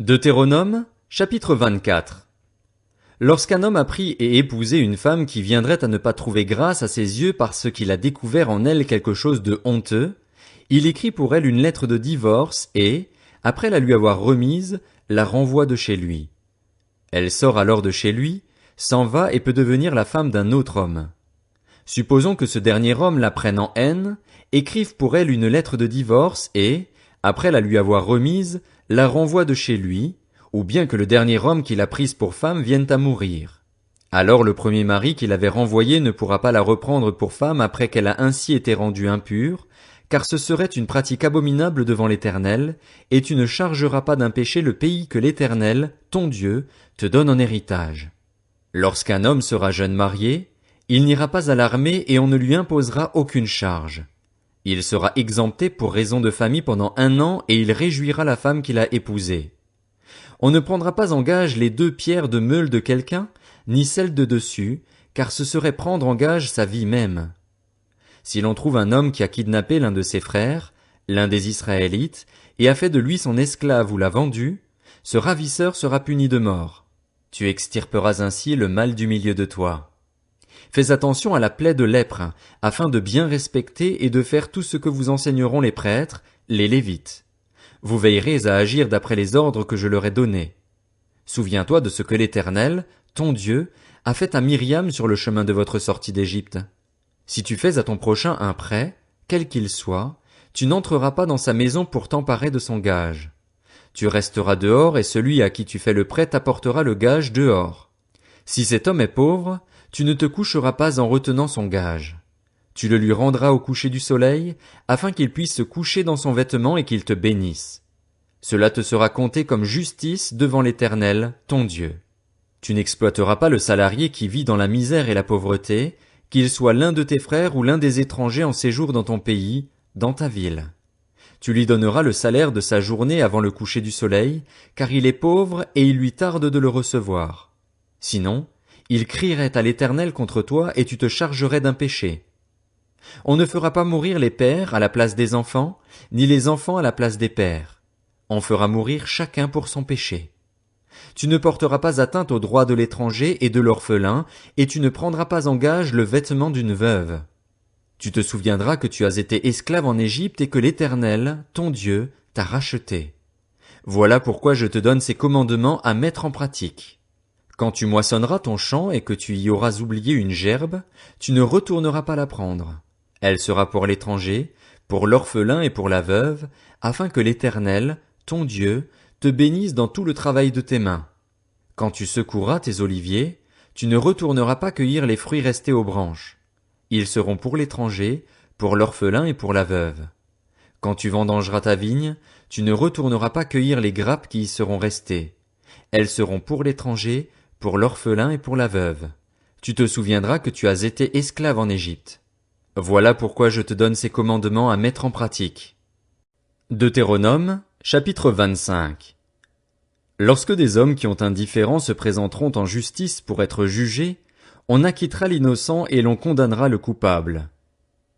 Deutéronome, chapitre 24. Lorsqu'un homme a pris et épousé une femme qui viendrait à ne pas trouver grâce à ses yeux parce qu'il a découvert en elle quelque chose de honteux, il écrit pour elle une lettre de divorce et, après la lui avoir remise, la renvoie de chez lui. Elle sort alors de chez lui, s'en va et peut devenir la femme d'un autre homme. Supposons que ce dernier homme la prenne en haine, écrive pour elle une lettre de divorce et, après la lui avoir remise, la renvoie de chez lui, ou bien que le dernier homme qui l'a prise pour femme vienne à mourir. Alors le premier mari qui l'avait renvoyée ne pourra pas la reprendre pour femme après qu'elle a ainsi été rendue impure, car ce serait une pratique abominable devant l'Éternel, et tu ne chargeras pas d'un péché le pays que l'Éternel, ton Dieu, te donne en héritage. Lorsqu'un homme sera jeune marié, il n'ira pas à l'armée et on ne lui imposera aucune charge. Il sera exempté pour raison de famille pendant 1 an et il réjouira la femme qu'il a épousée. On ne prendra pas en gage les 2 pierres de meule de quelqu'un, ni celles de dessus, car ce serait prendre en gage sa vie même. Si l'on trouve un homme qui a kidnappé l'un de ses frères, l'un des Israélites, et a fait de lui son esclave ou l'a vendu, ce ravisseur sera puni de mort. Tu extirperas ainsi le mal du milieu de toi. Fais attention à la plaie de lèpre, afin de bien respecter et de faire tout ce que vous enseigneront les prêtres, les Lévites. Vous veillerez à agir d'après les ordres que je leur ai donnés. Souviens-toi de ce que l'Éternel, ton Dieu, a fait à Myriam sur le chemin de votre sortie d'Égypte. Si tu fais à ton prochain un prêt, quel qu'il soit, tu n'entreras pas dans sa maison pour t'emparer de son gage. Tu resteras dehors et celui à qui tu fais le prêt t'apportera le gage dehors. Si cet homme est pauvre, tu ne te coucheras pas en retenant son gage. Tu le lui rendras au coucher du soleil, afin qu'il puisse se coucher dans son vêtement et qu'il te bénisse. Cela te sera compté comme justice devant l'Éternel, ton Dieu. Tu n'exploiteras pas le salarié qui vit dans la misère et la pauvreté, qu'il soit l'un de tes frères ou l'un des étrangers en séjour dans ton pays, dans ta ville. Tu lui donneras le salaire de sa journée avant le coucher du soleil, car il est pauvre et il lui tarde de le recevoir. Sinon, il crierait à l'Éternel contre toi et tu te chargerais d'un péché. On ne fera pas mourir les pères à la place des enfants, ni les enfants à la place des pères. On fera mourir chacun pour son péché. Tu ne porteras pas atteinte aux droits de l'étranger et de l'orphelin, et tu ne prendras pas en gage le vêtement d'une veuve. Tu te souviendras que tu as été esclave en Égypte et que l'Éternel, ton Dieu, t'a racheté. Voilà pourquoi je te donne ces commandements à mettre en pratique. Quand tu moissonneras ton champ et que tu y auras oublié une gerbe, tu ne retourneras pas la prendre. Elle sera pour l'étranger, pour l'orphelin et pour la veuve, afin que l'Éternel, ton Dieu, te bénisse dans tout le travail de tes mains. Quand tu secoueras tes oliviers, tu ne retourneras pas cueillir les fruits restés aux branches. Ils seront pour l'étranger, pour l'orphelin et pour la veuve. Quand tu vendangeras ta vigne, tu ne retourneras pas cueillir les grappes qui y seront restées. Elles seront pour l'étranger, pour l'orphelin et pour la veuve. Tu te souviendras que tu as été esclave en Égypte. Voilà pourquoi je te donne ces commandements à mettre en pratique. Deutéronome, chapitre 25. Lorsque des hommes qui ont un différend se présenteront en justice pour être jugés, on acquittera l'innocent et l'on condamnera le coupable.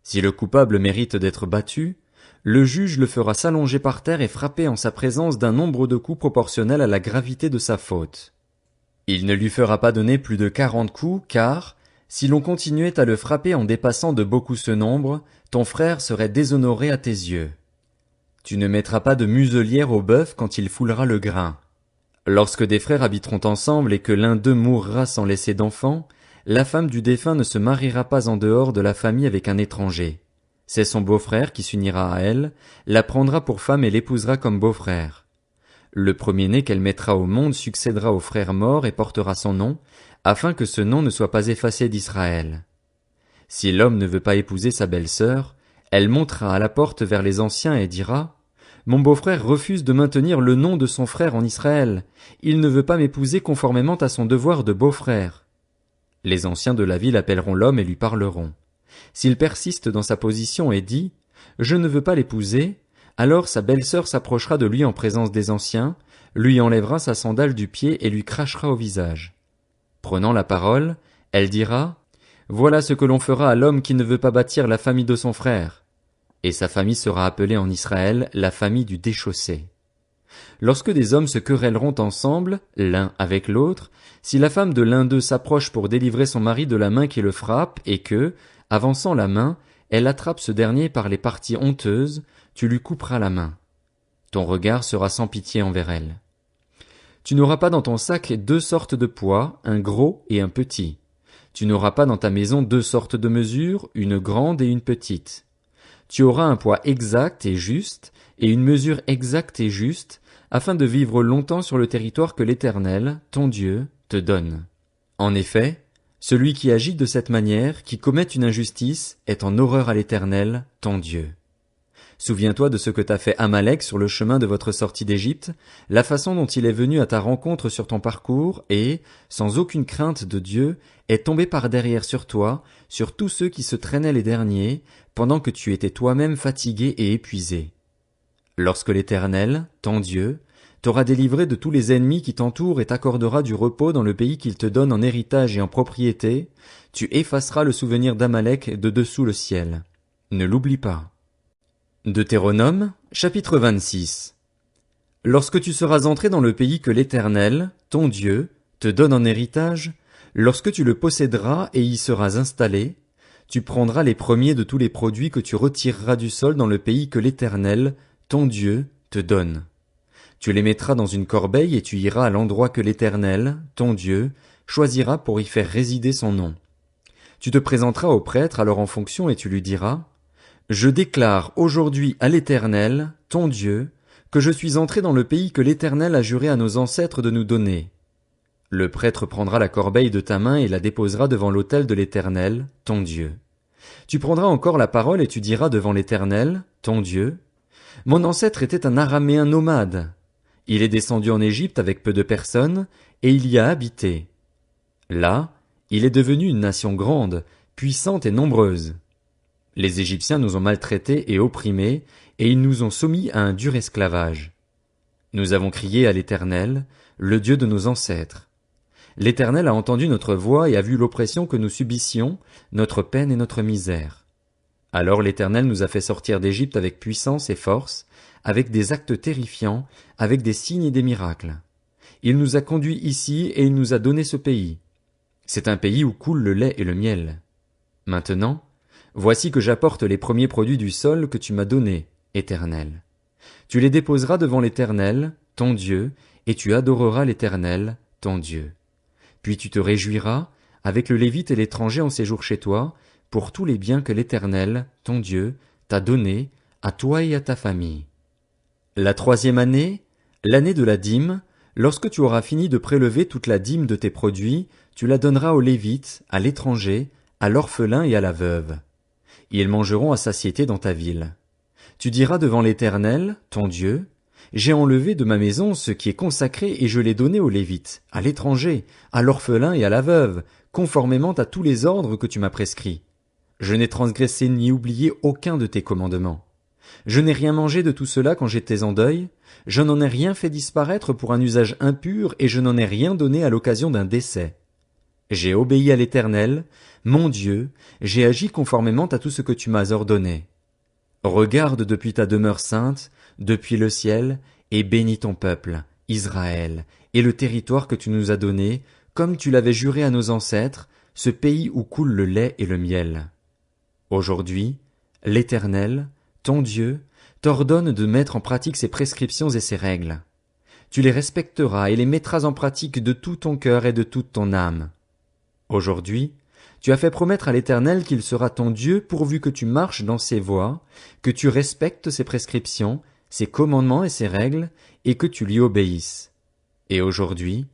Si le coupable mérite d'être battu, le juge le fera s'allonger par terre et frapper en sa présence d'un nombre de coups proportionnel à la gravité de sa faute. Il ne lui fera pas donner plus de 40 coups, car, si l'on continuait à le frapper en dépassant de beaucoup ce nombre, ton frère serait déshonoré à tes yeux. Tu ne mettras pas de muselière au bœuf quand il foulera le grain. Lorsque des frères habiteront ensemble et que l'un d'eux mourra sans laisser d'enfant, la femme du défunt ne se mariera pas en dehors de la famille avec un étranger. C'est son beau-frère qui s'unira à elle, la prendra pour femme et l'épousera comme beau-frère. Le premier-né qu'elle mettra au monde succédera au frère mort et portera son nom, afin que ce nom ne soit pas effacé d'Israël. Si l'homme ne veut pas épouser sa belle-sœur, elle montera à la porte vers les anciens et dira « Mon beau-frère refuse de maintenir le nom de son frère en Israël. Il ne veut pas m'épouser conformément à son devoir de beau-frère. » Les anciens de la ville appelleront l'homme et lui parleront. S'il persiste dans sa position et dit « Je ne veux pas l'épouser », alors sa belle-sœur s'approchera de lui en présence des anciens, lui enlèvera sa sandale du pied et lui crachera au visage. Prenant la parole, elle dira « Voilà ce que l'on fera à l'homme qui ne veut pas bâtir la famille de son frère. » Et sa famille sera appelée en Israël la famille du déchaussé. Lorsque des hommes se querelleront ensemble, l'un avec l'autre, si la femme de l'un d'eux s'approche pour délivrer son mari de la main qui le frappe, et que, avançant la main, elle attrape ce dernier par les parties honteuses, tu lui couperas la main. Ton regard sera sans pitié envers elle. Tu n'auras pas dans ton sac 2 sortes de poids, un gros et un petit. Tu n'auras pas dans ta maison 2 sortes de mesures, une grande et une petite. Tu auras un poids exact et juste, et une mesure exacte et juste, afin de vivre longtemps sur le territoire que l'Éternel, ton Dieu, te donne. En effet, celui qui agit de cette manière, qui commet une injustice, est en horreur à l'Éternel, ton Dieu. Souviens-toi de ce que t'a fait Amalek sur le chemin de votre sortie d'Égypte, la façon dont il est venu à ta rencontre sur ton parcours et, sans aucune crainte de Dieu, est tombé par derrière sur toi, sur tous ceux qui se traînaient les derniers, pendant que tu étais toi-même fatigué et épuisé. Lorsque l'Éternel, ton Dieu, t'aura délivré de tous les ennemis qui t'entourent et t'accordera du repos dans le pays qu'il te donne en héritage et en propriété, tu effaceras le souvenir d'Amalek de dessous le ciel. Ne l'oublie pas. Deutéronome, chapitre 26. Lorsque tu seras entré dans le pays que l'Éternel, ton Dieu, te donne en héritage, lorsque tu le posséderas et y seras installé, tu prendras les premiers de tous les produits que tu retireras du sol dans le pays que l'Éternel, ton Dieu, te donne. Tu les mettras dans une corbeille et tu iras à l'endroit que l'Éternel, ton Dieu, choisira pour y faire résider son nom. Tu te présenteras au prêtre alors en fonction et tu lui diras: Je déclare aujourd'hui à l'Éternel, ton Dieu, que je suis entré dans le pays que l'Éternel a juré à nos ancêtres de nous donner. Le prêtre prendra la corbeille de ta main et la déposera devant l'autel de l'Éternel, ton Dieu. Tu prendras encore la parole et tu diras devant l'Éternel, ton Dieu: Mon ancêtre était un Araméen nomade. Il est descendu en Égypte avec peu de personnes, et il y a habité. Là, il est devenu une nation grande, puissante et nombreuse. Les Égyptiens nous ont maltraités et opprimés, et ils nous ont soumis à un dur esclavage. Nous avons crié à l'Éternel, le Dieu de nos ancêtres. L'Éternel a entendu notre voix et a vu l'oppression que nous subissions, notre peine et notre misère. Alors l'Éternel nous a fait sortir d'Égypte avec puissance et force, avec des actes terrifiants, avec des signes et des miracles. Il nous a conduits ici et il nous a donné ce pays. C'est un pays où coule le lait et le miel. Maintenant, voici que j'apporte les premiers produits du sol que tu m'as donnés, Éternel. Tu les déposeras devant l'Éternel, ton Dieu, et tu adoreras l'Éternel, ton Dieu. Puis tu te réjouiras, avec le Lévite et l'étranger en séjour chez toi, pour tous les biens que l'Éternel, ton Dieu, t'a donnés, à toi et à ta famille. La 3e année, l'année de la dîme, lorsque tu auras fini de prélever toute la dîme de tes produits, tu la donneras aux Lévites, à l'étranger, à l'orphelin et à la veuve. Ils mangeront à satiété dans ta ville. Tu diras devant l'Éternel, ton Dieu: J'ai enlevé de ma maison ce qui est consacré et je l'ai donné aux Lévites, à l'étranger, à l'orphelin et à la veuve, conformément à tous les ordres que tu m'as prescrits. Je n'ai transgressé ni oublié aucun de tes commandements. Je n'ai rien mangé de tout cela quand j'étais en deuil, je n'en ai rien fait disparaître pour un usage impur et je n'en ai rien donné à l'occasion d'un décès. J'ai obéi à l'Éternel, mon Dieu, j'ai agi conformément à tout ce que tu m'as ordonné. Regarde depuis ta demeure sainte, depuis le ciel, et bénis ton peuple, Israël, et le territoire que tu nous as donné, comme tu l'avais juré à nos ancêtres, ce pays où coule le lait et le miel. Aujourd'hui, l'Éternel, ton Dieu, t'ordonne de mettre en pratique ses prescriptions et ses règles. Tu les respecteras et les mettras en pratique de tout ton cœur et de toute ton âme. Aujourd'hui, tu as fait promettre à l'Éternel qu'il sera ton Dieu pourvu que tu marches dans ses voies, que tu respectes ses prescriptions, ses commandements et ses règles, et que tu lui obéisses. Et aujourd'hui,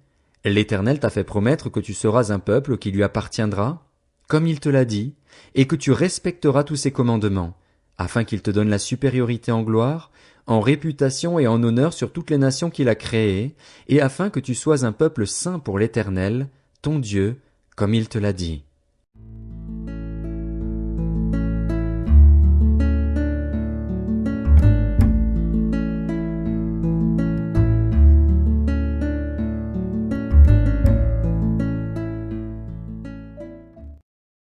l'Éternel t'a fait promettre que tu seras un peuple qui lui appartiendra, comme il te l'a dit, et que tu respecteras tous ses commandements, afin qu'il te donne la supériorité en gloire, en réputation et en honneur sur toutes les nations qu'il a créées, et afin que tu sois un peuple saint pour l'Éternel, ton Dieu, comme il te l'a dit.